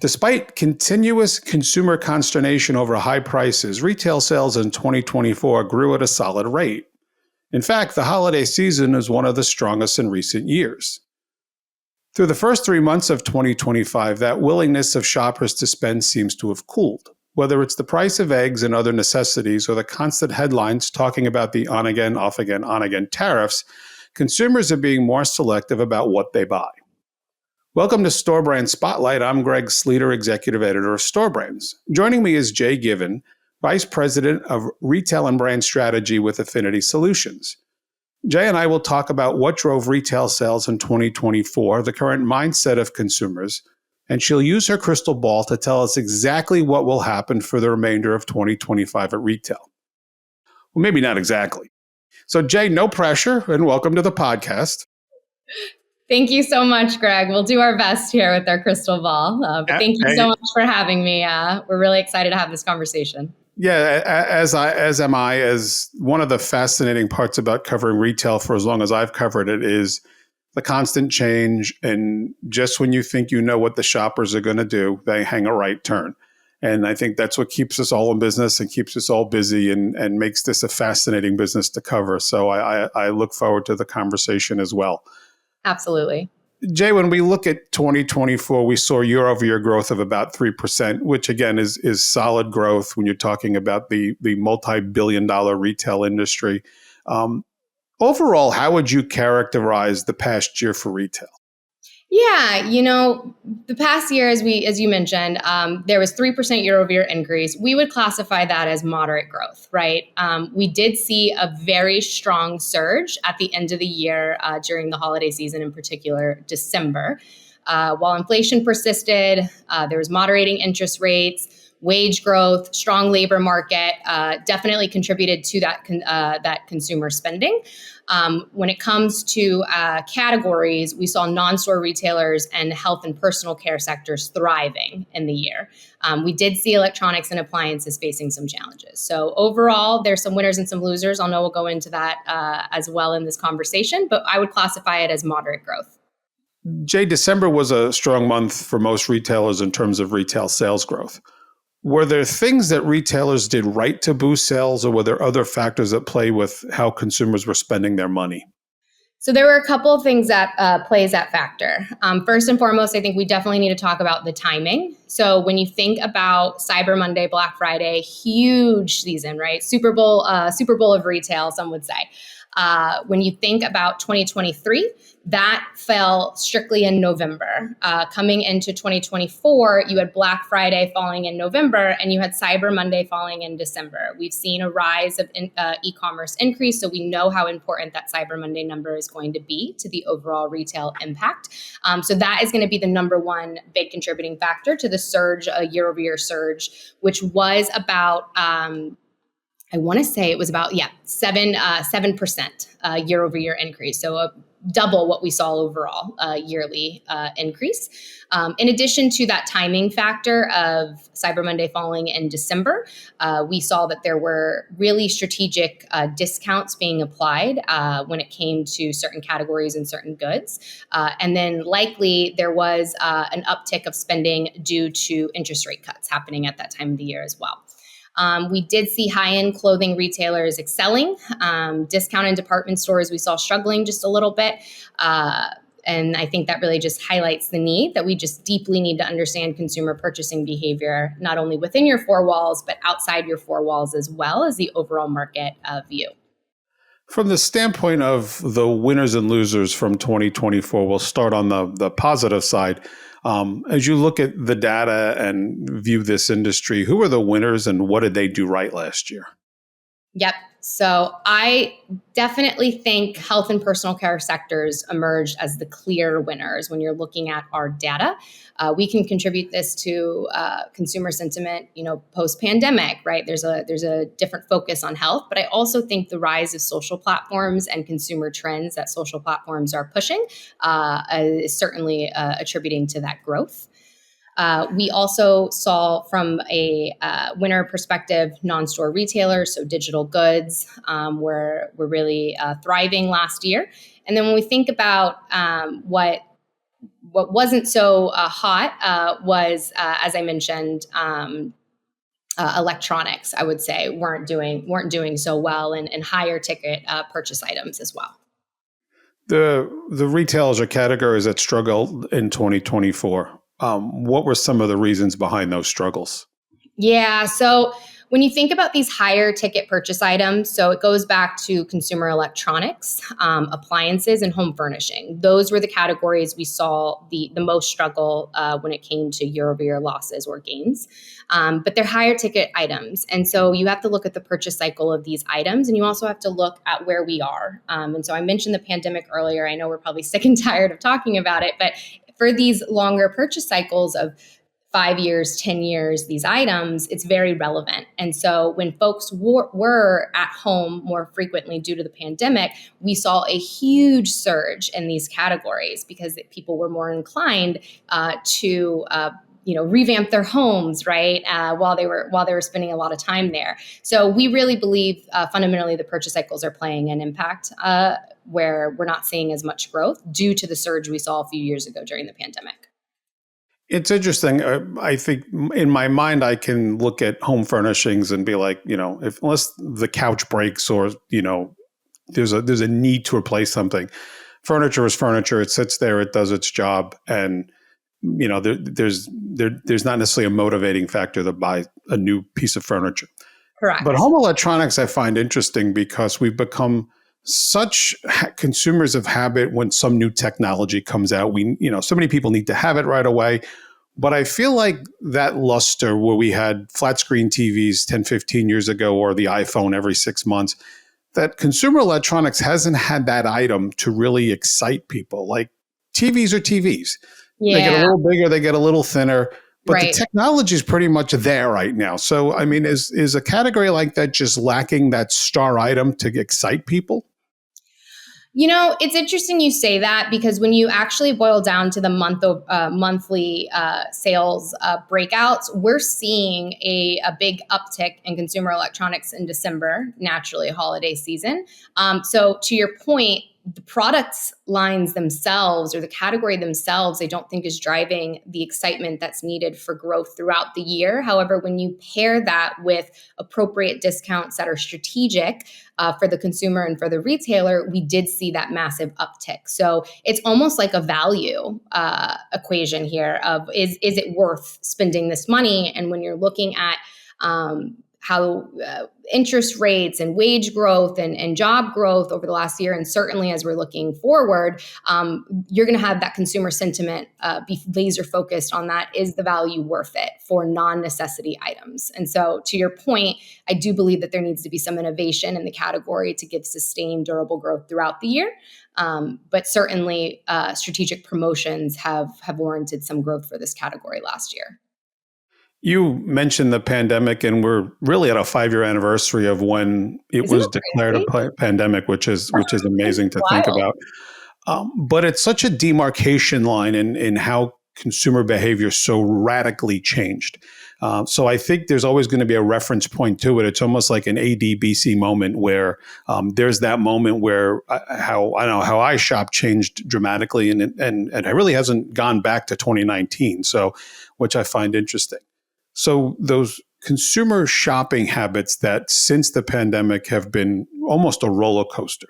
Despite continuous consumer consternation over high prices, retail sales in 2024 grew at a solid rate. In fact, the holiday season is one of the strongest in recent years. Through the first 3 months of 2025, that willingness of shoppers to spend seems to have cooled. Whether it's the price of eggs and other necessities or the constant headlines talking about the on-again, off-again, on-again tariffs, consumers are being more selective about what they buy. Welcome to Store Brand Spotlight. I'm Greg Sleeter, Executive Editor of Store Brands. Joining me is Jay Given, Vice President of Retail and Brand Strategy with Affinity Solutions. Jay and I will talk about what drove retail sales in 2024, the current mindset of consumers, and she'll use her crystal ball to tell us exactly what will happen for the remainder of 2025 at retail. Well, maybe not exactly. So Jay, no pressure, and welcome to the podcast. Thank you so much, Greg. We'll do our best here with our crystal ball. But thank you so much for having me. We're really excited to have this conversation. Yeah, as am I. As one of the fascinating parts about covering retail for as long as I've covered it is the constant change. And just when you think you know what the shoppers are going to do, they hang a right turn. And I think that's what keeps us all in business and keeps us all busy and makes this a fascinating business to cover. So I look forward to the conversation as well. Absolutely. Jay, when we look at 2024, we saw year-over-year growth of about 3%, which again is solid growth when you're talking about the multi-billion-dollar retail industry. Overall, how would you characterize the past year for retail? Yeah, the past year, as you mentioned, there was 3% year-over-year increase. We would classify that as moderate growth, right? We did see a very strong surge at the end of the year during the holiday season, in particular, December. While inflation persisted, there was moderating interest rates, wage growth, strong labor market, definitely contributed to that consumer spending. When it comes to categories, we saw non-store retailers and health and personal care sectors thriving in the year. We did see electronics and appliances facing some challenges. So overall, there's some winners and some losers. I know we'll go into that as well in this conversation, but I would classify it as moderate growth. Jay, December was a strong month for most retailers in terms of retail sales growth. Were there things that retailers did right to boost sales, or were there other factors at play with how consumers were spending their money? So there were a couple of things that plays that factor. First and foremost, I think we definitely need to talk about the timing. So when you think about Cyber Monday, Black Friday, huge season, right? Super Bowl of retail, some would say. When you think about 2023, that fell strictly in November. Coming into 2024, you had Black Friday falling in November and you had Cyber Monday falling in December. We've seen a rise of e-commerce increase, so we know how important that Cyber Monday number is going to be to the overall retail impact. So that is going to be the number one big contributing factor to the surge, a year-over-year surge, which was about I want to say it was about 7% year-over-year increase. So double what we saw overall yearly increase. In addition to that timing factor of Cyber Monday falling in December, we saw that there were really strategic discounts being applied when it came to certain categories and certain goods. And then likely there was an uptick of spending due to interest rate cuts happening at that time of the year as well. We did see high-end clothing retailers excelling. Discount department stores we saw struggling just a little bit. And I think that really just highlights the need that we just deeply need to understand consumer purchasing behavior, not only within your four walls, but outside your four walls as well as the overall market view. From the standpoint of the winners and losers from 2024, we'll start on the positive side. As you look at the data and view this industry, who are the winners and what did they do right last year? Yep. So I definitely think health and personal care sectors emerged as the clear winners when you're looking at our data. We can contribute this to consumer sentiment, post-pandemic, right? There's a different focus on health, but I also think the rise of social platforms and consumer trends that social platforms are pushing is certainly attributing to that growth. We also saw from a winner perspective, non-store retailers, so digital goods were really thriving last year. And then when we think about what What wasn't so hot was, as I mentioned, electronics. I would say weren't doing so well, and higher ticket purchase items as well. The retailers or categories that struggled in 2024. What were some of the reasons behind those struggles? Yeah. So when you think about these higher ticket purchase items, so it goes back to consumer electronics, appliances, and home furnishing. Those were the categories we saw the most struggle when it came to year over year losses or gains. But they're higher ticket items. And so you have to look at the purchase cycle of these items, and you also have to look at where we are. And so I mentioned the pandemic earlier. I know we're probably sick and tired of talking about it, but for these longer purchase cycles of 5 years, 10 years, these items, it's very relevant. And so when folks were at home more frequently due to the pandemic, we saw a huge surge in these categories because people were more inclined to revamp their homes, right? While they were spending a lot of time there. So we really believe fundamentally the purchase cycles are playing an impact where we're not seeing as much growth due to the surge we saw a few years ago during the pandemic. It's interesting. I think in my mind, I can look at home furnishings and be like, if unless the couch breaks or there's a need to replace something, furniture is furniture. It sits there, it does its job, and there's not necessarily a motivating factor to buy a new piece of furniture. But Correct. home electronics I find interesting because we've become such consumers of habit. When some new technology comes out, so many people need to have it right away. But I feel like that luster where we had flat screen TVs 10, 15 years ago, or the iPhone every 6 months, that consumer electronics hasn't had that item to really excite people. Like TVs are TVs. They get a Yeah, little bigger, they get a little thinner, but the right. technology is pretty much there right now. So, I mean, is a category like that just lacking that star item to excite people? It's interesting you say that because when you actually boil down to the monthly sales breakouts, we're seeing a big uptick in consumer electronics in December, naturally holiday season. So to your point, the products lines themselves or the category themselves, I don't think is driving the excitement that's needed for growth throughout the year. However, when you pair that with appropriate discounts that are strategic, for the consumer and for the retailer, we did see that massive uptick. So it's almost like a value equation here of is it worth spending this money? And when you're looking at how interest rates and wage growth and job growth over the last year, and certainly as we're looking forward, you're going to have that consumer sentiment be laser focused on that. Is the value worth it for non-necessity items? And so to your point, I do believe that there needs to be some innovation in the category to give sustained durable growth throughout the year. But certainly strategic promotions have warranted some growth for this category last year. You mentioned the pandemic, and we're really at a 5-year anniversary of when it Isn't was that declared a crazy? pandemic, which is It's amazing to think wild. about. But it's such a demarcation line in how consumer behavior so radically changed. So I think there's always going to be a reference point to it. It's almost like an ADBC moment where there's that moment where how I know how I shop changed dramatically, and it really hasn't gone back to 2019. So, which I find interesting. So those consumer shopping habits that since the pandemic have been almost a roller coaster.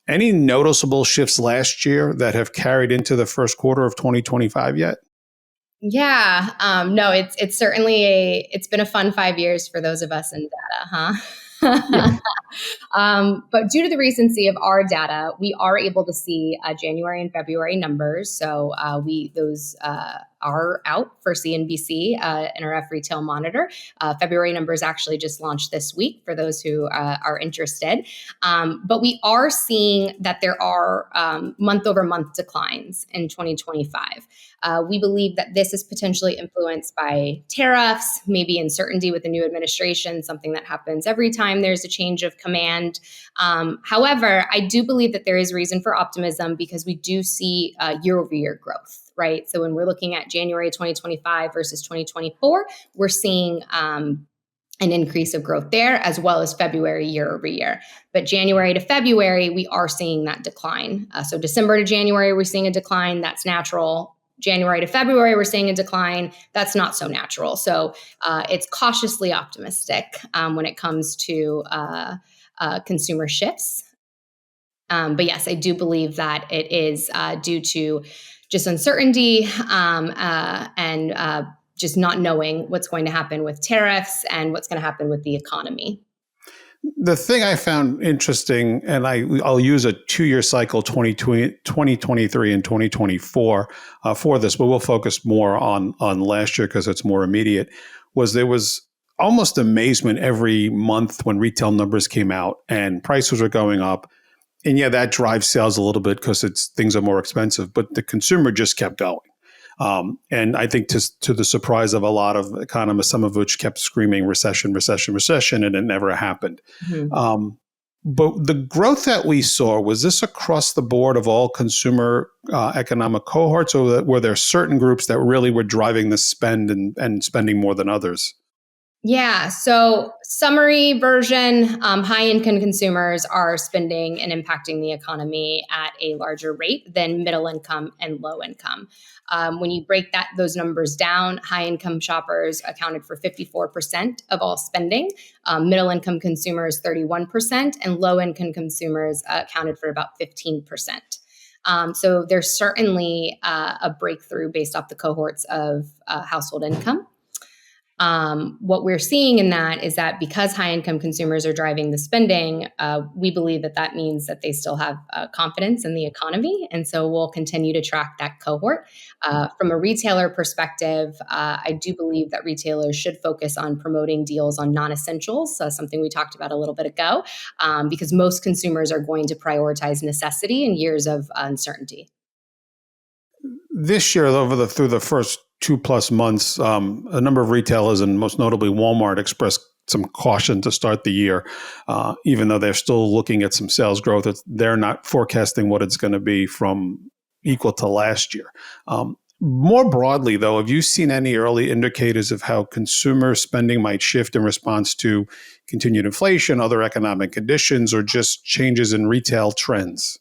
Any noticeable shifts last year that have carried into the first quarter of 2025 yet? Yeah, no, it's certainly it's been a fun 5 years for those of us in data, Yeah. huh? But due to the recency of our data, we are able to see January and February numbers. So we those are out for CNBC, NRF Retail Monitor. February numbers actually just launched this week for those who are interested. But we are seeing that there are month over month declines in 2025. We believe that this is potentially influenced by tariffs, maybe uncertainty with the new administration, something that happens every time there's a change of command. However, I do believe that there is reason for optimism because we do see year over year growth, right? So when we're looking at January 2025 versus 2024, we're seeing an increase of growth there, as well as February year over year. But January to February, we are seeing that decline. So December to January, we're seeing a decline. That's natural. January to February, we're seeing a decline. That's not so natural. So it's cautiously optimistic when it comes to consumer shifts. But yes, I do believe that it is due to just uncertainty and just not knowing what's going to happen with tariffs and what's going to happen with the economy. The thing I found interesting, and I'll use a 2-year cycle, 2023 and 2024 for this, but we'll focus more on last year because it's more immediate, was there was almost amazement every month when retail numbers came out and prices were going up. And yeah, that drives sales a little bit because things are more expensive, but the consumer just kept going. And I think to the surprise of a lot of economists, some of which kept screaming recession, recession, recession, and it never happened. Mm-hmm. But the growth that we saw, was this across the board of all consumer economic cohorts, or were there certain groups that really were driving the spend and spending more than others? Yeah. So, summary version, high income consumers are spending and impacting the economy at a larger rate than middle income and low income. When you break those numbers down, high income shoppers accounted for 54% of all spending, middle income consumers 31%, and low income consumers accounted for about 15%. So there's certainly a breakthrough based off the cohorts of household income. What we're seeing in that is that because high income consumers are driving the spending, we believe that means that they still have confidence in the economy. And so we'll continue to track that cohort. From a retailer perspective, I do believe that retailers should focus on promoting deals on non-essentials, something we talked about a little bit ago, because most consumers are going to prioritize necessity in years of uncertainty. This year, through the first 2+ months, a number of retailers, and most notably Walmart, expressed some caution to start the year, even though they're still looking at some sales growth. They're not forecasting what it's going to be from equal to last year. More broadly, though, have you seen any early indicators of how consumer spending might shift in response to continued inflation, other economic conditions, or just changes in retail trends?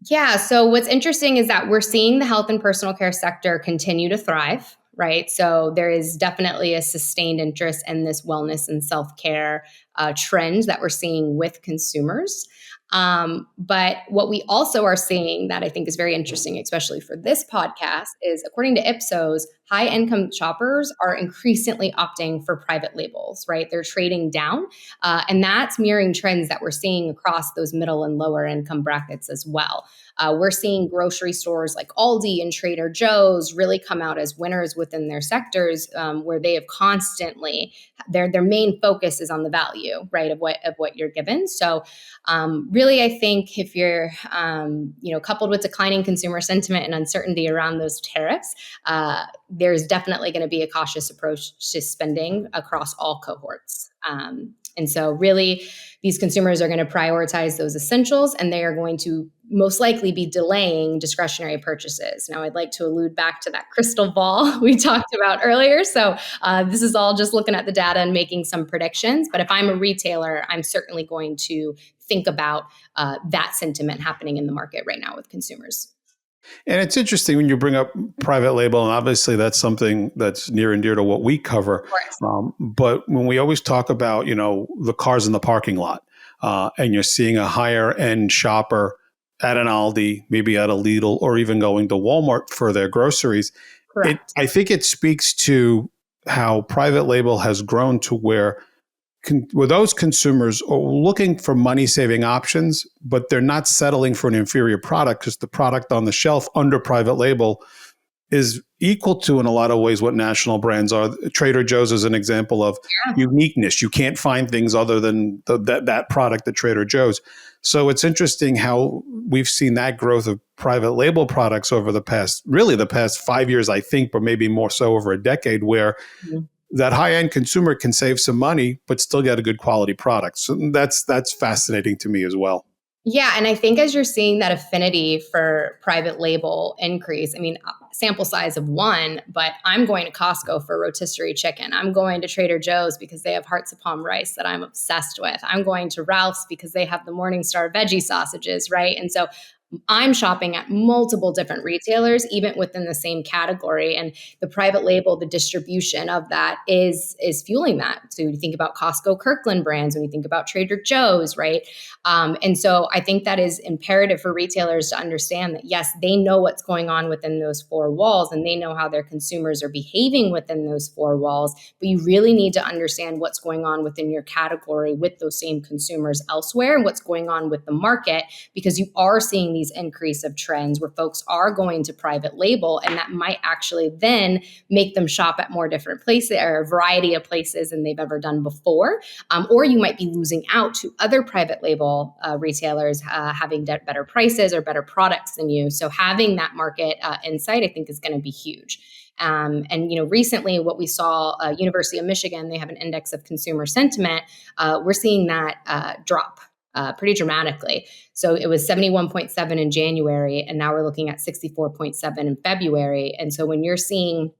Yeah. So what's interesting is that we're seeing the health and personal care sector continue to thrive, right? So there is definitely a sustained interest in this wellness and self-care trend that we're seeing with consumers. But what we also are seeing that I think is very interesting, especially for this podcast, is according to Ipsos, high income shoppers are increasingly opting for private labels, right? They're trading down. And that's mirroring trends that we're seeing across those middle and lower income brackets as well. We're seeing grocery stores like Aldi and Trader Joe's really come out as winners within their sectors, where they have constantly their main focus is on the value, right, of what you're given. So, really, I think if you're coupled with declining consumer sentiment and uncertainty around those tariffs, there's definitely going to be a cautious approach to spending across all cohorts. And so really, these consumers are going to prioritize those essentials, and they are going to most likely be delaying discretionary purchases. Now, I'd like to allude back to that crystal ball we talked about earlier. So this is all just looking at the data and making some predictions. But if I'm a retailer, I'm certainly going to think about that sentiment happening in the market right now with consumers. And it's interesting when you bring up private label, and obviously that's something that's near and dear to what we cover. Of course. But when we always talk about, the cars in the parking lot, and you're seeing a higher end shopper at an Aldi, maybe at a Lidl, or even going to Walmart for their groceries, Correct. I think it speaks to how private label has grown to where those consumers are looking for money-saving options, but they're not settling for an inferior product because the product on the shelf under private label is equal to, in a lot of ways, what national brands are. Trader Joe's is an example of uniqueness. You can't find things other than that product at Trader Joe's. So it's interesting how we've seen that growth of private label products over the past 5 years, I think, but maybe more so over a decade, where that high-end consumer can save some money, but still get a good quality product. So that's fascinating to me as well. Yeah, and I think as you're seeing that affinity for private label increase, I mean, sample size of one, but I'm going to Costco for rotisserie chicken. I'm going to Trader Joe's because they have hearts of palm rice that I'm obsessed with. I'm going to Ralph's because they have the Morningstar veggie sausages, right? And so I'm shopping at multiple different retailers, even within the same category. And the private label, the distribution of that is fueling that. So you think about Costco Kirkland brands, when you think about Trader Joe's, right? And so I think that is imperative for retailers to understand that, yes, they know what's going on within those four walls and they know how their consumers are behaving within those four walls. But you really need to understand what's going on within your category with those same consumers elsewhere and what's going on with the market, because you are seeing these increase of trends where folks are going to private label, and that might actually then make them shop at more different places or a variety of places than they've ever done before. Or you might be losing out to other private label retailers having better prices or better products than you. So having that market insight, I think, is going to be huge. And recently, what we saw, University of Michigan, they have an index of consumer sentiment. We're seeing that drop pretty dramatically. So it was 71.7 in January, and now we're looking at 64.7 in February. And so when you're seeing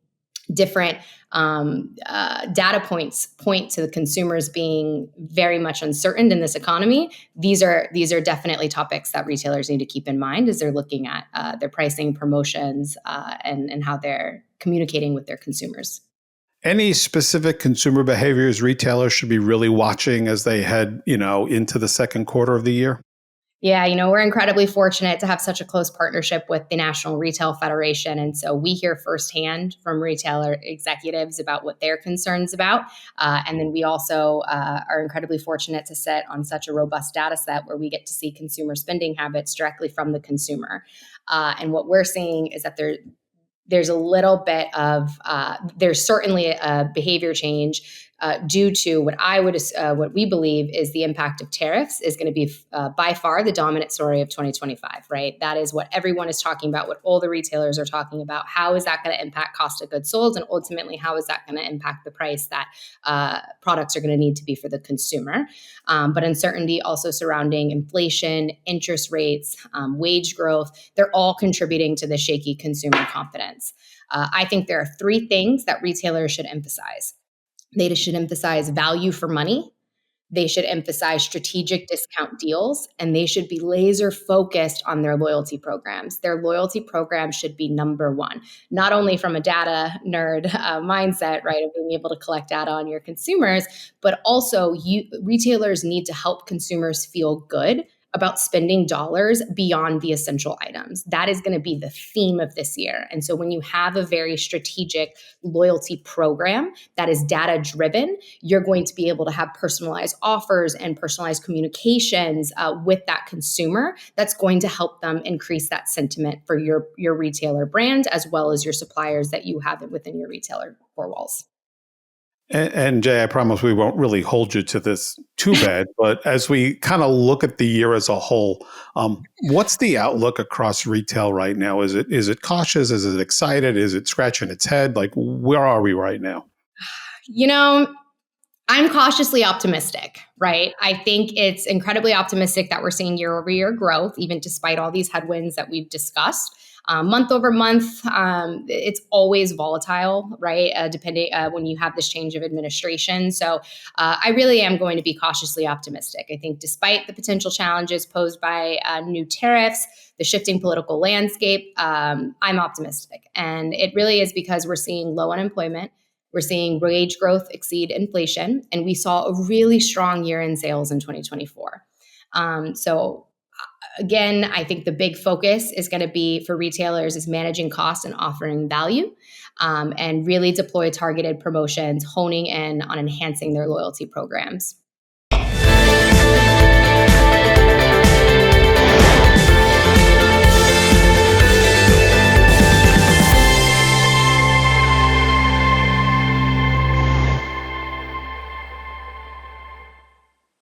different data points point to the consumers being very much uncertain in this economy, these are definitely topics that retailers need to keep in mind as they're looking at their pricing, promotions, and how they're communicating with their consumers. Any specific consumer behaviors retailers should be really watching as they head, into the second quarter of the year? Yeah, we're incredibly fortunate to have such a close partnership with the National Retail Federation. And so we hear firsthand from retailer executives about what they're concerns about. And then we also are incredibly fortunate to sit on such a robust data set where we get to see consumer spending habits directly from the consumer. And what we're seeing is that there's a little bit of there's certainly a behavior change due to what we believe is the impact of tariffs is going to be by far the dominant story of 2025, right? That is what everyone is talking about, what all the retailers are talking about. How is that going to impact cost of goods sold, and ultimately how is that going to impact the price that products are going to need to be for the consumer? But uncertainty also surrounding inflation, interest rates, wage growth, they're all contributing to the shaky consumer confidence. I think there are three things that retailers should emphasize. They should emphasize value for money. They should emphasize strategic discount deals, and they should be laser focused on their loyalty programs. Their loyalty program should be number one, not only from a data nerd mindset, right, of being able to collect data on your consumers, but also retailers need to help consumers feel good about spending dollars beyond the essential items. That is going to be the theme of this year. And so when you have a very strategic loyalty program that is data driven, you're going to be able to have personalized offers and personalized communications with that consumer that's going to help them increase that sentiment for your retailer brand as well as your suppliers that you have within your retailer four walls. And Jay, I promise we won't really hold you to this too bad, but as we kind of look at the year as a whole, what's the outlook across retail right now? Is it cautious? Is it excited? Is it scratching its head? Like, where are we right now? You know, I'm cautiously optimistic, right? I think it's incredibly optimistic that we're seeing year over year growth, even despite all these headwinds that we've discussed. Month over month, it's always volatile, right? Depending when you have this change of administration. So I really am going to be cautiously optimistic. I think despite the potential challenges posed by new tariffs, the shifting political landscape, I'm optimistic. And it really is because we're seeing low unemployment. We're seeing wage growth exceed inflation, and we saw a really strong year in sales in 2024. So again, I think the big focus is going to be for retailers is managing costs and offering value, and really deploy targeted promotions, honing in on enhancing their loyalty programs.